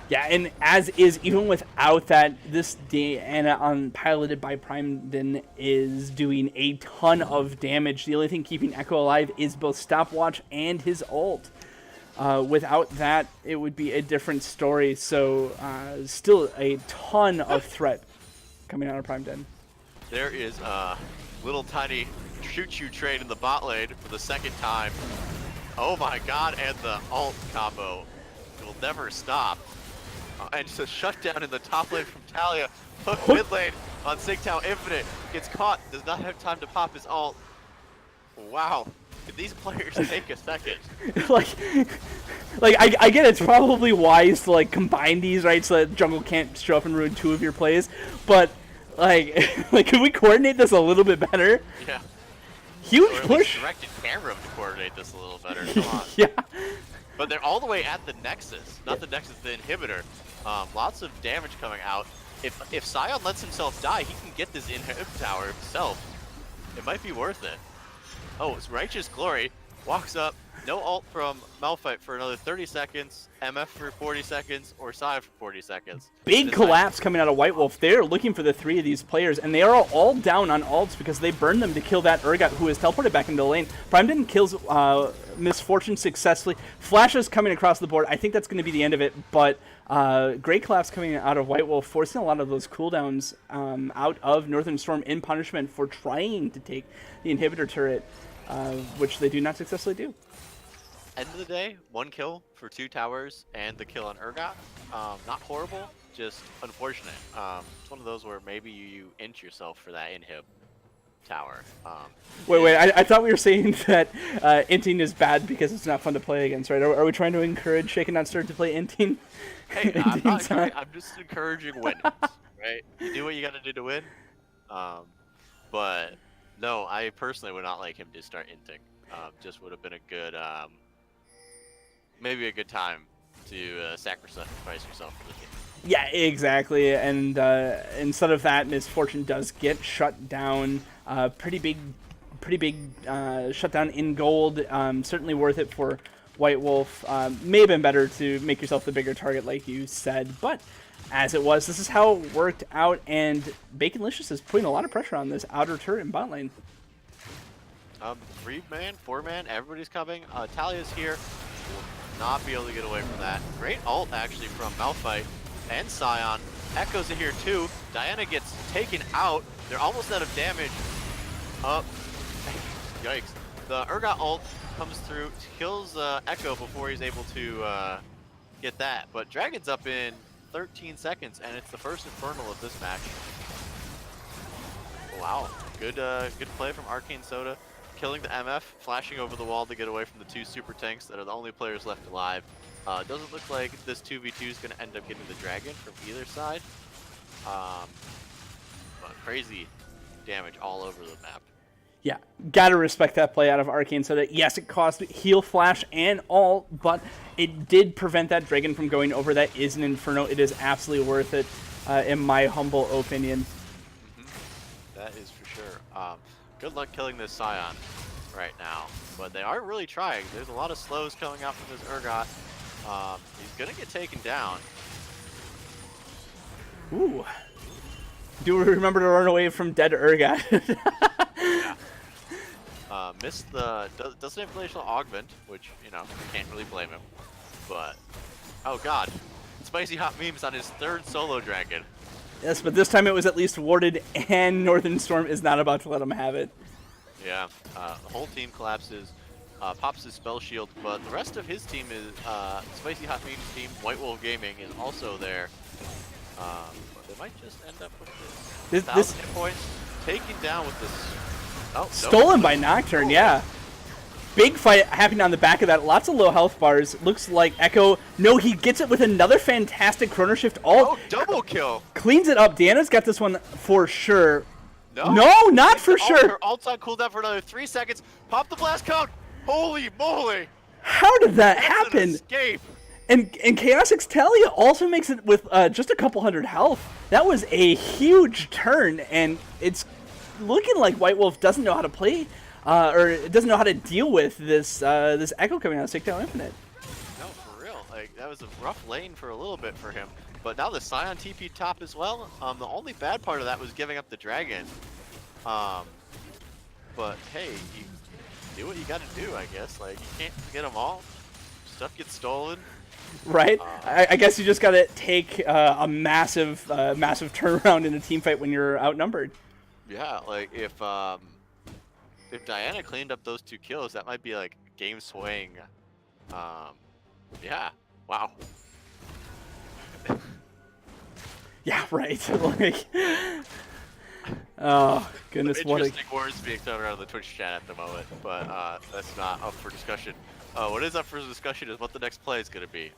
Yeah, and as is, even without that, this Diana piloted by Primeden is doing a ton of damage. The only thing keeping Echo alive is both stopwatch and his ult. Without that, it would be a different story. So still a ton of threat coming out of Primeden. There is a little tiny shoot-you trade in the bot lane for the second time. Oh my god, and the ult combo will never stop. And just a shutdown in the top lane from Talia. Hook mid lane on Sigtal Infinite. Gets caught, does not have time to pop his ult. Wow, did these players take a second? I get it's probably wise to combine these, right, so that jungle can't show up and ruin 2 of your plays, but can we coordinate this a little bit better? Yeah. Huge or at push. least directed camera to coordinate this a little better. Come on. Yeah. But they're all the way at the Nexus, not the Nexus, the inhibitor. Lots of damage coming out. If Sion lets himself die, he can get this inhib tower himself. It might be worth it. Oh, it's Righteous Glory walks up. No ult from Malphite for another 30 seconds, MF for 40 seconds, or Sai for 40 seconds. Big collapse coming out of White Wolf. They're looking for the 3 of these players, and they are all down on ults because they burned them to kill that Urgot who is teleported back into the lane. Primeden kills Misfortune successfully. Flashes coming across the board. I think that's going to be the end of it, but great collapse coming out of White Wolf, forcing a lot of those cooldowns out of Northern Storm in punishment for trying to take the inhibitor turret, which they do not successfully do. End of the day, 1 kill for 2 towers and the kill on Urgot. Not horrible, just unfortunate. It's one of those where maybe you inch yourself for that inhib tower. Wait, I thought we were saying that inting is bad because it's not fun to play against, right? Are we trying to encourage Shaken Not Stirred to play inting? Hey, I'm just encouraging wins, right? You do what you gotta do to win. But no, I personally would not like him to start inting. Just would have been a good, maybe a good time to sacrifice yourself for the team. Yeah, exactly. And instead of that, Misfortune does get shut down. Pretty big shutdown in gold. Certainly worth it for White Wolf. May have been better to make yourself the bigger target, like you said, but as it was, this is how it worked out. And Baconlicious is putting a lot of pressure on this outer turret in bot lane. 3-man, 4-man, everybody's coming. Talia's here. Will not be able to get away from that. Great ult actually from Malphite and Sion. Echo's in here too. Diana gets taken out. They're almost out of damage. Yikes. The Urgot ult comes through, kills Echo before he's able to get that. But Dragon's up in 13 seconds, and it's the first Infernal of this match. Wow, good play from Arcane Soda, killing the MF, flashing over the wall to get away from the 2 super tanks that are the only players left alive. Doesn't look like this 2v2 is going to end up getting the Dragon from either side. But crazy damage all over the map. Yeah, gotta respect that play out of Arcane Soda. Yes, it cost heal, flash, and all, but it did prevent that Dragon from going over. That is an Inferno. It is absolutely worth it, in my humble opinion. That is for sure. Good luck killing this Scion right now, but they are really trying. There's a lot of slows coming out from this Urgot. He's gonna get taken down. Ooh. Do we remember to run away from dead Urgot? Yeah. Missed the doesn't have glacial augment, which you know can't really blame him. But oh god, spicy hot memes on his 3rd solo dragon. Yes, but this time it was at least warded, and Northern Storm is not about to let him have it. Yeah, the whole team collapses. Pops his spell shield, but the rest of his team is spicy hot memes team. White Wolf Gaming is also there. They might just end up with this 1,000 hit points taken down with this. Oh, stolen by Nocturne, yeah. Big fight happening on the back of that. Lots of low health bars. Looks like Echo. No, he gets it with another fantastic Chrono Shift. Oh, double kill. Cleans it up. Deanna's got this one for sure. No, not for sure. Ult's on cooldown for another 3 seconds. Pop the blast cone. Holy moly. How did that happen? Escape. And Chaosix Talia also makes it with just a couple hundred health. That was a huge turn, and it's looking like White Wolf doesn't know how to play, or doesn't know how to deal with this this Echo coming out of Sigtal Infinite. No, for real. Like that was a rough lane for a little bit for him. But now the Scion TP top as well. The only bad part of that was giving up the Dragon. But hey, you do what you got to do, I guess. Like you can't get them all. Stuff gets stolen. Right. I guess you just got to take a massive turnaround in a team fight when you're outnumbered. Yeah, like if Diana cleaned up those 2 kills, that might be like game swaying. Yeah. Wow. Yeah, right. Like, oh goodness, what interesting words being thrown around the Twitch chat at the moment, but that's not up for discussion. What is up for discussion is what the next play is going to be.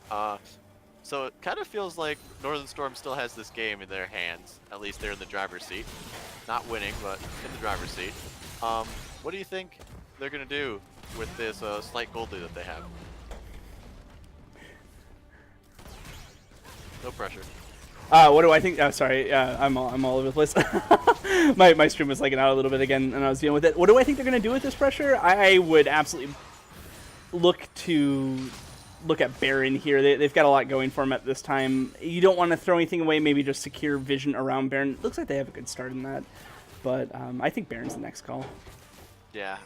So it kind of feels like Northern Storm still has this game in their hands. At least they're in the driver's seat. Not winning, but in the driver's seat. What do you think they're going to do with this slight gold lead that they have? No pressure. What do I think? Oh, sorry, I'm all over the place. my stream was lagging out a little bit again, and I was dealing with it. What do I think they're going to do with this pressure? I would absolutely look at Baron here. They've got a lot going for them at this time. You don't want to throw anything away. Maybe just secure vision around Baron. Looks like they have a good start in that, but I think Baron's the next call. Yeah,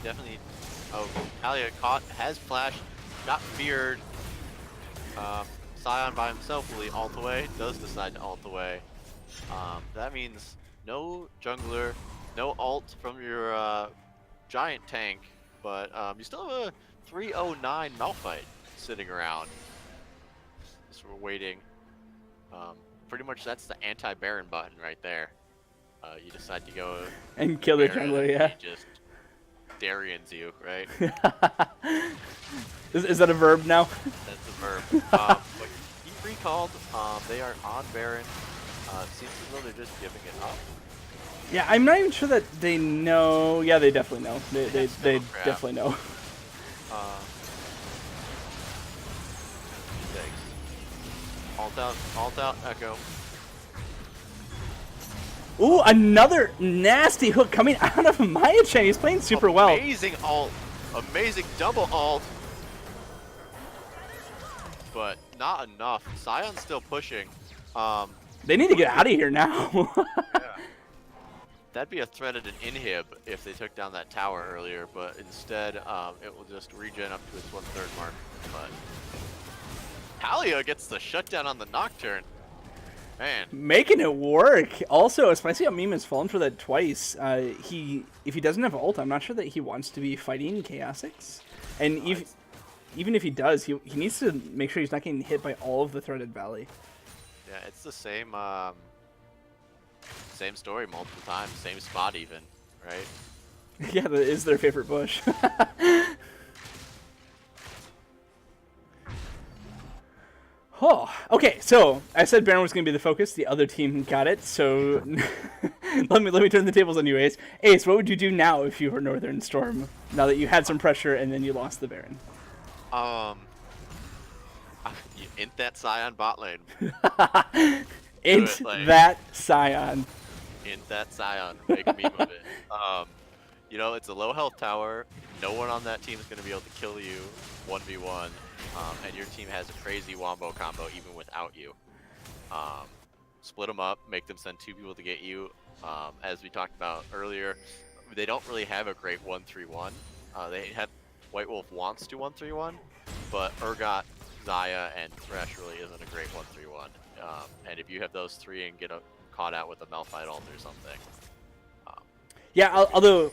definitely. Oh, Talia has flashed, got feared. Scion by himself will ult away, does decide to ult away. That means no jungler, no ult from your giant tank, but you still have a 309 Malphite sitting around. Just we're waiting. Pretty much that's the anti-Baron button right there. You decide to go and kill the jungler, yeah. He just Darians you, right? Is that a verb now? That's a verb. But he recalled. They are on Baron. Seems as though they're just giving it up. Yeah, I'm not even sure that they know. Yeah, they definitely know. They definitely know. Thanks. Alt out, Echo. Ooh, another nasty hook coming out of Maya-chan. He's playing super well. Amazing ult. Amazing double ult. But not enough. Scion's still pushing. They need to get out of here now. Yeah. That'd be a threat at an inhib if they took down that tower earlier, but instead it will just regen up to its 1/3 mark. But Talia gets the shutdown on the Nocturne. Man. Making it work. Also, Spicy Meme has fallen for that twice. If he doesn't have ult, I'm not sure that he wants to be fighting Chaosix. And even if he does, he needs to make sure he's not getting hit by all of the threaded valley. Yeah, it's the same same story multiple times, same spot even, right? Yeah, that is their favorite bush. Oh, okay. So I said Baron was going to be the focus. The other team got it. So let me turn the tables on you, Ace. Ace, what would you do now if you were Northern Storm? Now that you had some pressure and then you lost the Baron. You int that Scion bot lane. Int that Scion. Int that Scion. Make a meme of it. You know, it's a low health tower. No one on that team is going to be able to kill you 1v1. And your team has a crazy wombo combo even without you. Split them up, make them send 2 people to get you. As we talked about earlier, they don't really have a great 1-3-1. They have White Wolf wants to 1-3-1, but Urgot, Xayah, and Thresh really isn't a great 1-3-1. And if you have those 3 and get caught out with a Malphite ult or something. Yeah, although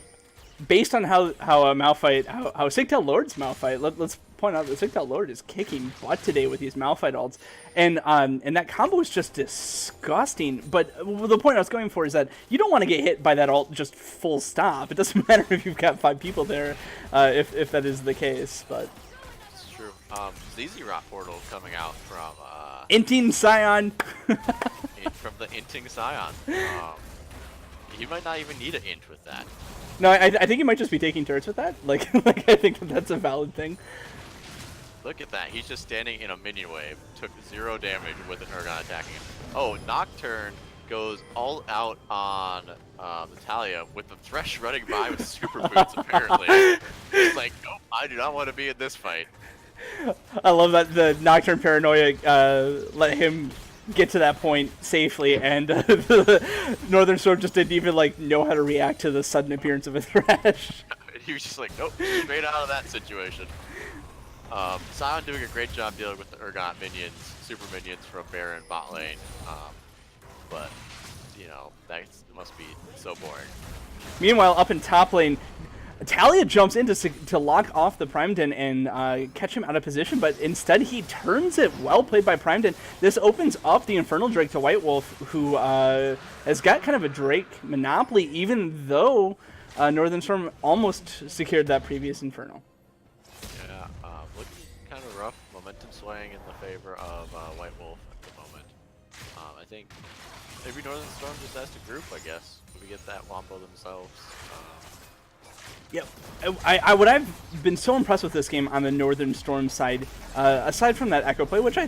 based on how Malphite, how Sigtal Lord's Malphite, let's point out that Sigtal Lord is kicking butt today with these Malphite ults, and that combo is just disgusting. But the point I was going for is that you don't want to get hit by that ult just full stop. It doesn't matter if you've got 5 people there, if that is the case. But it's true. ZZ Rot portal coming out from Inting Scion. From the Inting Scion. You might not even need an int with that. No, I think he might just be taking turrets with that. Like I think that's a valid thing. Look at that. He's just standing in a minion wave. Took 0 damage with an Urgot attacking him. Oh, Nocturne goes all out on Natalia with the Thresh running by with super boots, apparently. He's like, nope, I do not want to be in this fight. I love that the Nocturne paranoia let him get to that point safely, and the Northern Storm just didn't even know how to react to the sudden appearance of a Thresh. He was just like, nope, straight out of that situation. Scion doing a great job dealing with the Urgot minions, super minions from Baron bot lane. But, you know, that must be so boring. Meanwhile, up in top lane, Talia jumps in to lock off the Primeden and catch him out of position, but instead he turns it. Well played by Primeden. This opens up the Infernal Drake to White Wolf, who has got kind of a Drake monopoly, even though Northern Storm almost secured that previous Infernal. Yeah, looking kind of rough. Momentum swaying in the favor of White Wolf at the moment. I think maybe Northern Storm just has to group, I guess. Maybe get that wombo themselves. Yep. What I've been so impressed with this game on the Northern Storm side, aside from that Echo play, which I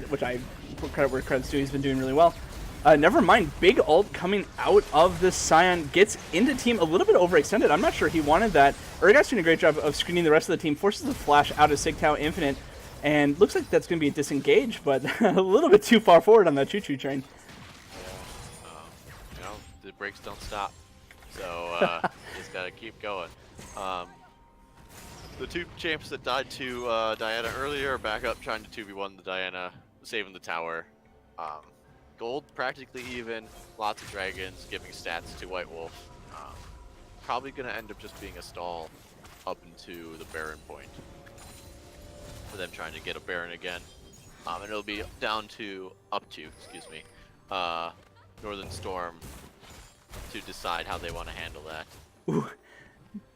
put credit where credit's due, he's been doing really well. Never mind, big ult coming out of this Scion, gets into team a little bit overextended. I'm not sure he wanted that. Urgot's doing a great job of screening the rest of the team, forces the flash out of Sigtal Infinite, and looks like that's going to be a disengage, but a little bit too far forward on that choo-choo train. Yeah, you know, the brakes don't stop, so just gotta keep going. The 2 champs that died to Diana earlier are back up trying to 2v1 the Diana, saving the tower. Gold practically even, lots of dragons, giving stats to White Wolf. Probably going to end up just being a stall up into the Baron point for them trying to get a Baron again. And it'll be down to, excuse me, Northern Storm to decide how they want to handle that. Ooh.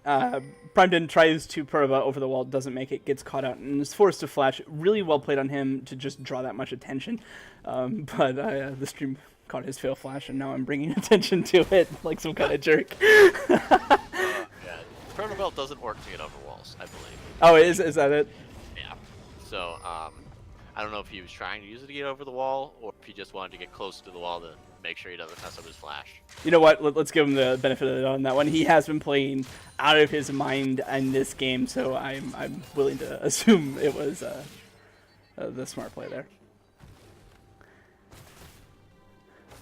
Primeden tries to Purva over the wall, doesn't make it, gets caught out, and is forced to flash. Really well played on him to just draw that much attention. But the stream caught his fail flash, and now I'm bringing attention to it like some kind of jerk. Yeah, Chrono Belt doesn't work to get over walls, I believe. Oh, is that it? Yeah. So, I don't know if he was trying to use it to get over the wall, or if he just wanted to get close to the wall to make sure he doesn't mess up his flash. You know what? Let's give him the benefit of the doubt on that one. He has been playing out of his mind in this game, so I'm willing to assume it was the smart play there.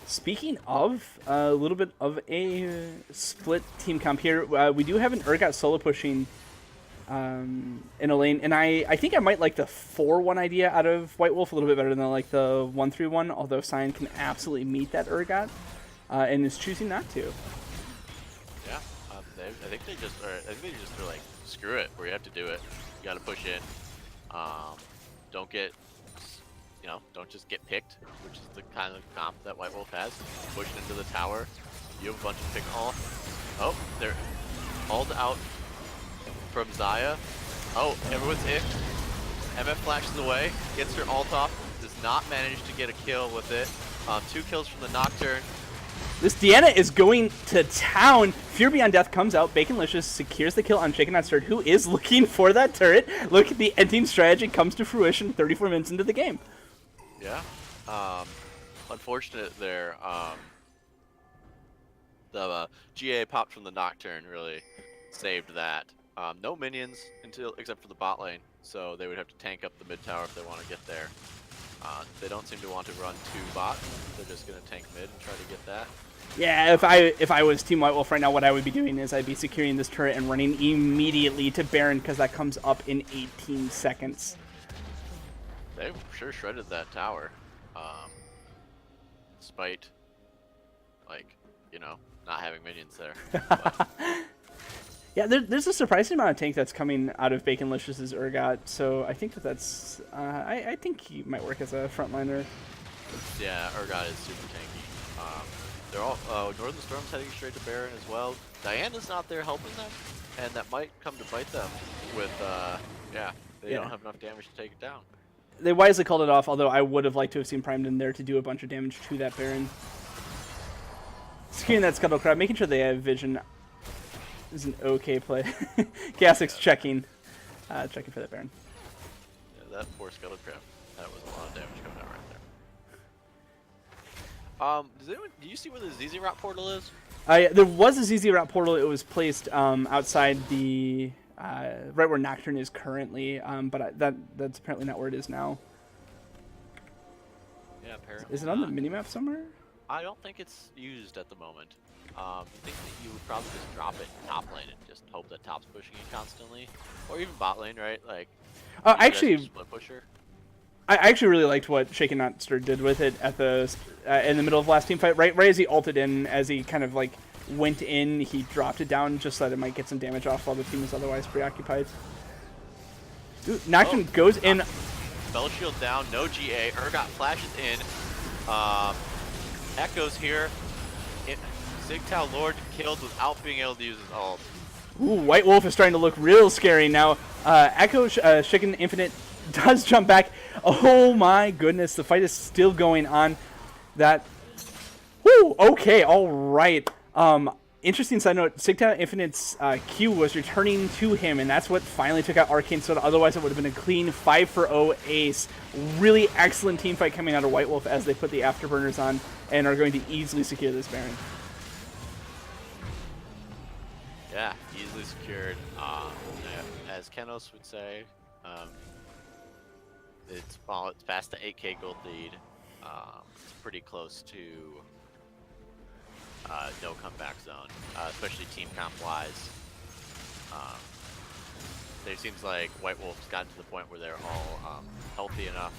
Speaking of a little bit of a split team comp here, we do have an Urgot solo pushing in a lane, and I think I might like the 4-1 idea out of White Wolf a little bit better than like the 1-3-1, although Scion can absolutely meet that Urgot and is choosing not to. Yeah, I think they just are like, screw it, we have to do it. You gotta push in. Don't get, don't just get picked, which is the kind of comp that White Wolf has. Push into the tower. You have a bunch of pick all. Oh, they're hauled out from Xayah. Oh, everyone's hit. MF flashes away, gets her ult off, does not manage to get a kill with it. 2 kills from the Nocturne. This Deanna is going to town. Fear Beyond Death comes out. Baconlicious secures the kill on Shaken Not Stirred, who is looking for that turret. Look at the end team strategy comes to fruition 34 minutes into the game. Yeah. Unfortunate there. The GA popped from the Nocturne really saved that. No minions except for the bot lane, so they would have to tank up the mid tower if they want to get there. They don't seem to want to run 2 bots. They're just going to tank mid and try to get that. Yeah, if I was Team White Wolf right now, what I would be doing is I'd be securing this turret and running immediately to Baron because that comes up in 18 seconds. They sure shredded that tower, despite, not having minions there. Yeah, there's a surprising amount of tank that's coming out of Baconlicious's Urgot, so I think that's I think he might work as a frontliner. Yeah, Urgot is super tanky. They're all Northern Storm's heading straight to Baron as well. Diana's not there helping them, and that might come to bite them with they don't have enough damage to take it down. They wisely called it off, although I would have liked to have seen Primed in there to do a bunch of damage to that Baron. Securing that Scuttle Crab, making sure they have vision is an okay play. Gassix checking for that Baron. Yeah, that poor Scuttle Crab. That was a lot of damage coming out right there. Do you see where the ZZ Route portal is? There was a ZZ Route portal. It was placed outside the right where Nocturne is currently, but that's apparently not where it is now. Yeah, apparently. Is it on the minimap somewhere? I don't think it's used at the moment. You think that you would probably just drop it in top lane and just hope that top's pushing it constantly, or even bot lane, right? Like, actually, split pusher. I actually really liked what Shaken Not Stirred did with it at the in the middle of last team fight. Right as he ulted in, as he kind of like went in, he dropped it down just so that it might get some damage off while the team is otherwise preoccupied. Ooh, Nocturne goes in. Spell shield down, no GA. Urgot flashes in. Echoes here. Sigtal Lord killed without being able to use his ult. Ooh, White Wolf is starting to look real scary now. Echo Shaken Infinite does jump back. Oh my goodness, the fight is still going on. Whoo, okay, all right. Interesting side note, Sigtal Infinite's Q was returning to him, and that's what finally took out Arcane Soda. Otherwise, it would have been a clean 5-for-0 ace. Really excellent team fight coming out of White Wolf as they put the Afterburners on and are going to easily secure this Baron. Yeah, easily secured. As Kenos would say, it's past the 8k gold lead. It's pretty close to no comeback zone, especially team comp wise. It seems like White Wolf's gotten to the point where they're all healthy enough,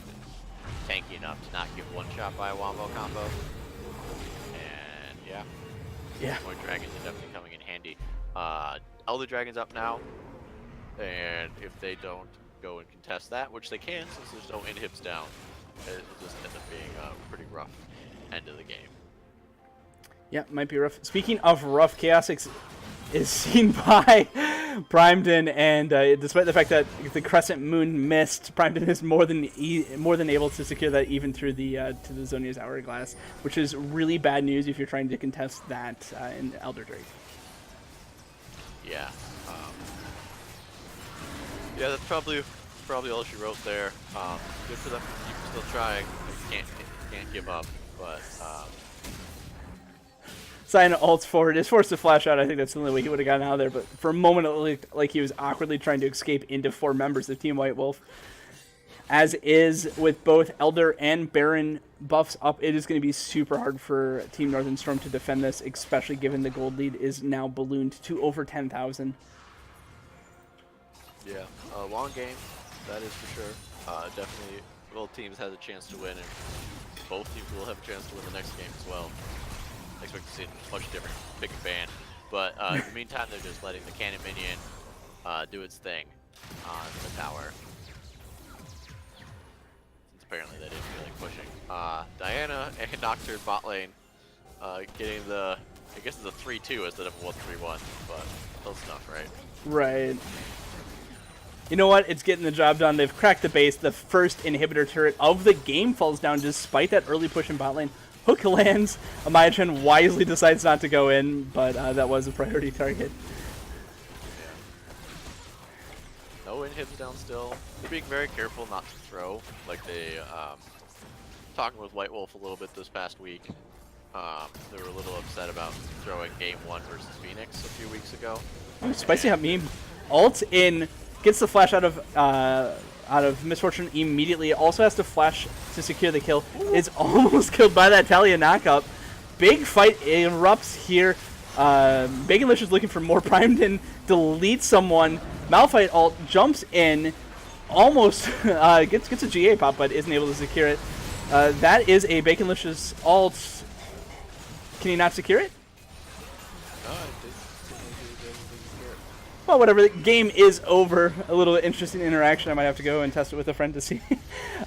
tanky enough to not get one shot by a wombo combo. And yeah, more dragons are definitely coming in handy. Elder Dragon's up now, and if they don't go and contest that, which they can since there's no inhibs down, it'll just end up being a pretty rough end of the game. Yeah, might be rough. Speaking of rough, Chaosix is seen by Primedon, and despite the fact that the Crescent Moon missed, Primedon is more than able to secure that even through the to the Zonia's Hourglass, which is really bad news if you're trying to contest that in Elder Drake. Yeah. Yeah, that's probably all she wrote there. Good for them. Still trying. Can't give up, but. Sign ults forward, is forced to flash out. I think that's the only way he would have gotten out of there, but for a moment it looked like he was awkwardly trying to escape into 4 members of Team White Wolf. As is with both Elder and Baron buffs up, it is going to be super hard for Team Northern Storm to defend this, especially given the gold lead is now ballooned to over 10,000. Yeah, long game, that is for sure. Definitely both teams has a chance to win, and both teams will have a chance to win the next game as well. I expect to see a much different pick and ban, but in the meantime, they're just letting the cannon minion do its thing on the tower. apparently they didn't feel like pushing. Diana and Nocturne bot lane, getting the, I guess it's a 3-2 instead of a 1-3-1, but close enough, right? Right. You know what? It's getting the job done. They've cracked the base. The first inhibitor turret of the game falls down despite that early push in bot lane. Hook lands. Amayachen wisely decides not to go in, but that was a priority target. Yeah. No inhibs down still. They're being very careful not to throw. Like they, talking with White Wolf a little bit this past week. They were a little upset about throwing game 1 versus Phoenix a few weeks ago. Ooh, spicy hot meme. Ult in, gets the flash out of Misfortune immediately. Also has to flash to secure the kill. Is almost killed by that Talia knockup. Big fight erupts here. Baconlish is looking for more primed in, deletes someone. Malphite ult jumps in, almost gets a GA pop, but isn't able to secure it. That is a Baconlicious ult. Can he not secure it? No, I didn't secure it. Well, whatever. The game is over. A little interesting interaction. I might have to go and test it with a friend to see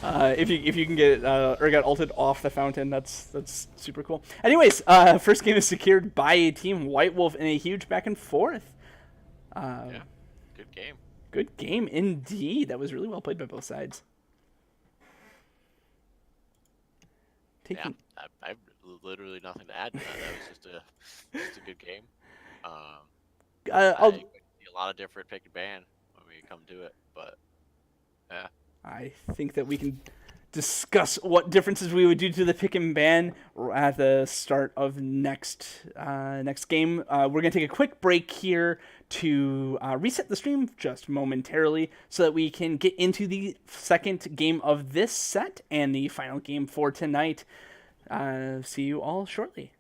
if you can get Urgot ulted off the fountain. That's super cool. Anyways, first game is secured by Team White Wolf in a huge back and forth. Yeah, good game. Good game indeed. That was really well played by both sides. Yeah, I've literally nothing to add to that. That was just a good game. I see a lot of different pick and ban when we come to it, but yeah. I think that we can discuss what differences we would do to the pick and ban at the start of next game. We're going to take a quick break here to reset the stream just momentarily so that we can get into the second game of this set and the final game for tonight. See you all shortly.